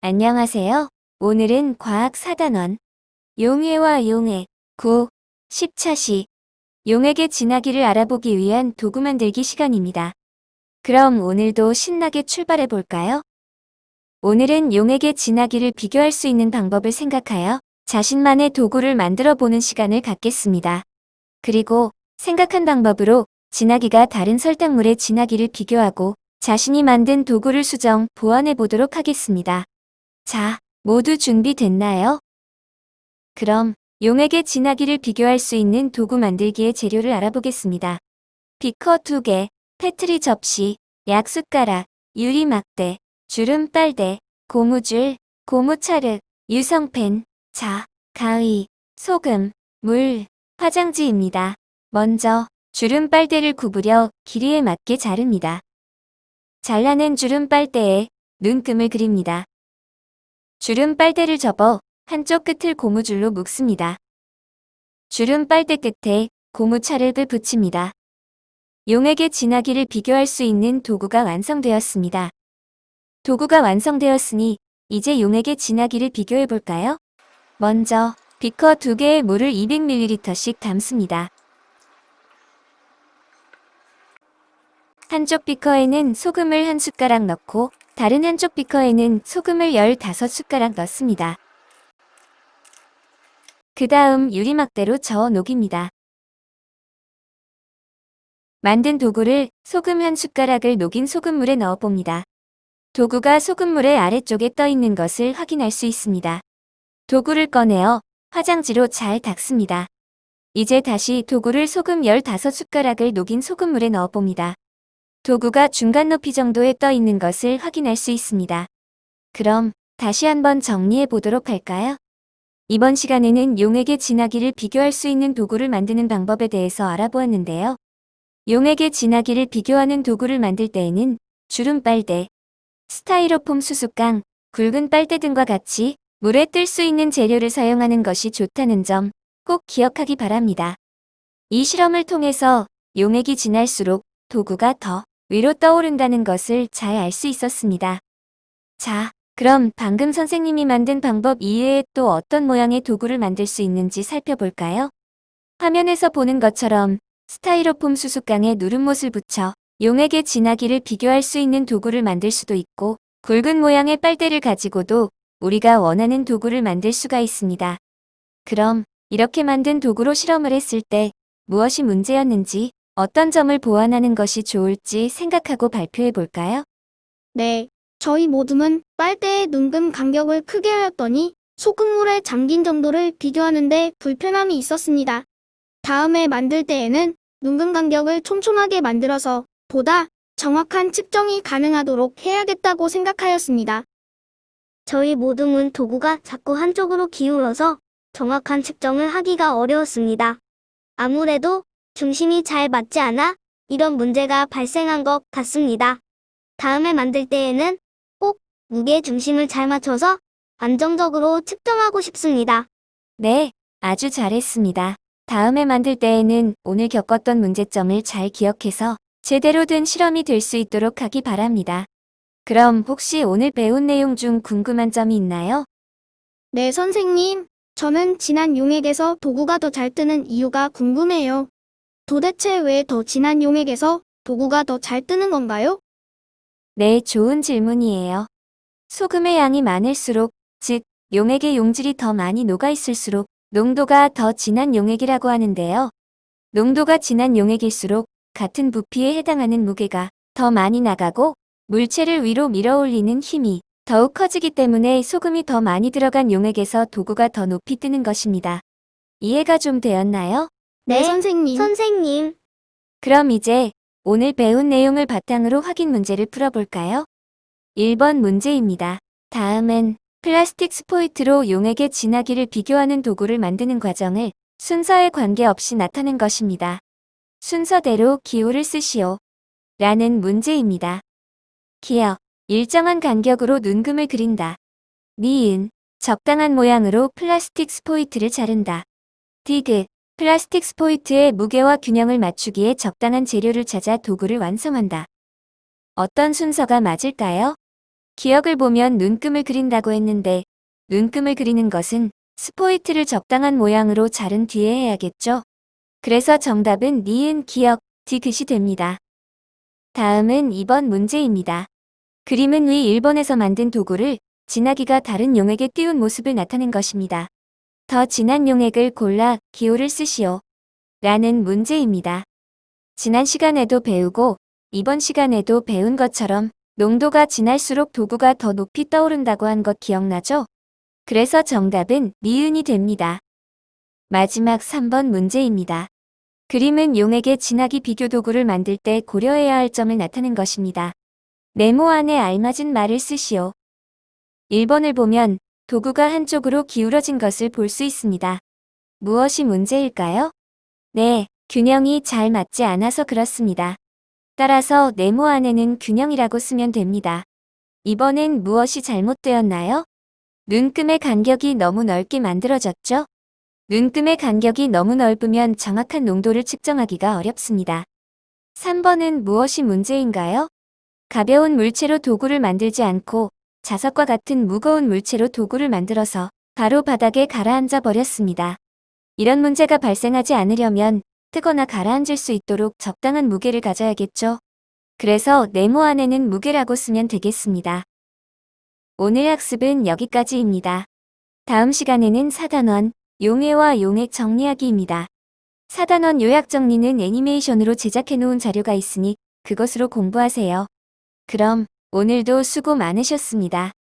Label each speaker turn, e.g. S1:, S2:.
S1: 안녕하세요. 오늘은 과학 4단원 용해와 용해 9, 10차시 용액의 진화기를 알아보기 위한 도구 만들기 시간입니다. 그럼 오늘도 신나게 출발해 볼까요? 오늘은 용액의 진화기를 비교할 수 있는 방법을 생각하여 자신만의 도구를 만들어 보는 시간을 갖겠습니다. 그리고 생각한 방법으로 진화기가 다른 설탕물의 진화기를 비교하고 자신이 만든 도구를 수정, 보완해 보도록 하겠습니다. 자, 모두 준비됐나요? 그럼 용액의 진화기를 비교할 수 있는 도구 만들기의 재료를 알아보겠습니다. 비커 2개, 페트리 접시, 약숟가락, 유리막대, 주름 빨대, 고무줄, 고무차륵, 유성펜, 자, 가위, 소금, 물, 화장지입니다. 먼저 주름 빨대를 구부려 길이에 맞게 자릅니다. 잘라낸 주름 빨대에 눈금을 그립니다. 주름 빨대를 접어 한쪽 끝을 고무줄로 묶습니다. 주름 빨대 끝에 고무차륵을 붙입니다. 용액의 진화기를 비교할 수 있는 도구가 완성되었습니다. 도구가 완성되었으니 이제 용액의 진화기를 비교해 볼까요? 먼저 비커 2개에 물을 200ml씩 담습니다. 한쪽 비커에는 소금을 1숟가락 넣고 다른 한쪽 비커에는 소금을 15숟가락 넣습니다. 그 다음 유리막대로 저어 녹입니다. 만든 도구를 소금 1숟가락을 녹인 소금물에 넣어봅니다. 도구가 소금물의 아래쪽에 떠 있는 것을 확인할 수 있습니다. 도구를 꺼내어 화장지로 잘 닦습니다. 이제 다시 도구를 소금 15숟가락을 녹인 소금물에 넣어봅니다. 도구가 중간 높이 정도에 떠 있는 것을 확인할 수 있습니다. 그럼 다시 한번 정리해 보도록 할까요? 이번 시간에는 용액의 진화기를 비교할 수 있는 도구를 만드는 방법에 대해서 알아보았는데요. 용액의 진화기를 비교하는 도구를 만들 때에는 주름 빨대, 스타이로폼 수수깡, 굵은 빨대 등과 같이 물에 뜰 수 있는 재료를 사용하는 것이 좋다는 점 꼭 기억하기 바랍니다. 이 실험을 통해서 용액이 진할수록 도구가 더 위로 떠오른다는 것을 잘 알 수 있었습니다. 자, 그럼 방금 선생님이 만든 방법 이외에 또 어떤 모양의 도구를 만들 수 있는지 살펴볼까요? 화면에서 보는 것처럼 스타이로폼 수수깡에 누름못을 붙여 용액의 진화기를 비교할 수 있는 도구를 만들 수도 있고 굵은 모양의 빨대를 가지고도 우리가 원하는 도구를 만들 수가 있습니다. 그럼 이렇게 만든 도구로 실험을 했을 때 무엇이 문제였는지 어떤 점을 보완하는 것이 좋을지 생각하고 발표해 볼까요?
S2: 네, 저희 모둠은 빨대의 눈금 간격을 크게 하였더니 소금물에 잠긴 정도를 비교하는데 불편함이 있었습니다. 다음에 만들 때에는 눈금 간격을 촘촘하게 만들어서 보다 정확한 측정이 가능하도록 해야겠다고 생각하였습니다. 저희 모둠은 도구가 자꾸 한쪽으로 기울어서 정확한 측정을 하기가 어려웠습니다. 아무래도 중심이 잘 맞지 않아 이런 문제가 발생한 것 같습니다. 다음에 만들 때에는 꼭 무게 중심을 잘 맞춰서 안정적으로 측정하고 싶습니다.
S1: 네, 아주 잘했습니다. 다음에 만들 때에는 오늘 겪었던 문제점을 잘 기억해서 제대로 된 실험이 될 수 있도록 하기 바랍니다. 그럼 혹시 오늘 배운 내용 중 궁금한 점이 있나요?
S2: 네, 선생님. 저는 진한 용액에서 도구가 더 잘 뜨는 이유가 궁금해요. 도대체 왜 더 진한 용액에서 도구가 더 잘 뜨는 건가요?
S1: 네, 좋은 질문이에요. 소금의 양이 많을수록, 즉, 용액의 용질이 더 많이 녹아있을수록 농도가 더 진한 용액이라고 하는데요. 농도가 진한 용액일수록 같은 부피에 해당하는 무게가 더 많이 나가고 물체를 위로 밀어올리는 힘이 더욱 커지기 때문에 소금이 더 많이 들어간 용액에서 도구가 더 높이 뜨는 것입니다. 이해가 좀 되었나요?
S2: 네, 선생님.
S1: 그럼 이제 오늘 배운 내용을 바탕으로 확인 문제를 풀어볼까요? 1번 문제입니다. 다음은 플라스틱 스포이트로 용액의 진하기를 비교하는 도구를 만드는 과정을 순서에 관계없이 나타낸 것입니다. 순서대로 기호를 쓰시오. 라는 문제입니다. 기억, 일정한 간격으로 눈금을 그린다. 니은, 적당한 모양으로 플라스틱 스포이트를 자른다. 디귿, 플라스틱 스포이트의 무게와 균형을 맞추기에 적당한 재료를 찾아 도구를 완성한다. 어떤 순서가 맞을까요? 기억을 보면 눈금을 그린다고 했는데 눈금을 그리는 것은 스포이트를 적당한 모양으로 자른 뒤에 해야겠죠? 그래서 정답은 니은 기억, 디귿이 됩니다. 다음은 2번 문제입니다. 그림은 위 1번에서 만든 도구를 진하기가 다른 용액에 띄운 모습을 나타낸 것입니다. 더 진한 용액을 골라 기호를 쓰시오. 라는 문제입니다. 지난 시간에도 배우고 이번 시간에도 배운 것처럼 농도가 진할수록 도구가 더 높이 떠오른다고 한 것 기억나죠? 그래서 정답은 니은이 됩니다. 마지막 3번 문제입니다. 그림은 용액의 진하기 비교 도구를 만들 때 고려해야 할 점을 나타낸 것입니다. 네모 안에 알맞은 말을 쓰시오. 1번을 보면 도구가 한쪽으로 기울어진 것을 볼 수 있습니다. 무엇이 문제일까요? 네, 균형이 잘 맞지 않아서 그렇습니다. 따라서 네모 안에는 균형이라고 쓰면 됩니다. 2번은 무엇이 잘못되었나요? 눈금의 간격이 너무 넓게 만들어졌죠? 눈금의 간격이 너무 넓으면 정확한 농도를 측정하기가 어렵습니다. 3번은 무엇이 문제인가요? 가벼운 물체로 도구를 만들지 않고 자석과 같은 무거운 물체로 도구를 만들어서 바로 바닥에 가라앉아 버렸습니다. 이런 문제가 발생하지 않으려면 뜨거나 가라앉을 수 있도록 적당한 무게를 가져야겠죠. 그래서 네모 안에는 무게라고 쓰면 되겠습니다. 오늘 학습은 여기까지입니다. 다음 시간에는 4단원 용해와 용액 정리하기입니다. 4단원 요약 정리는 애니메이션으로 제작해 놓은 자료가 있으니 그것으로 공부하세요. 그럼 오늘도 수고 많으셨습니다.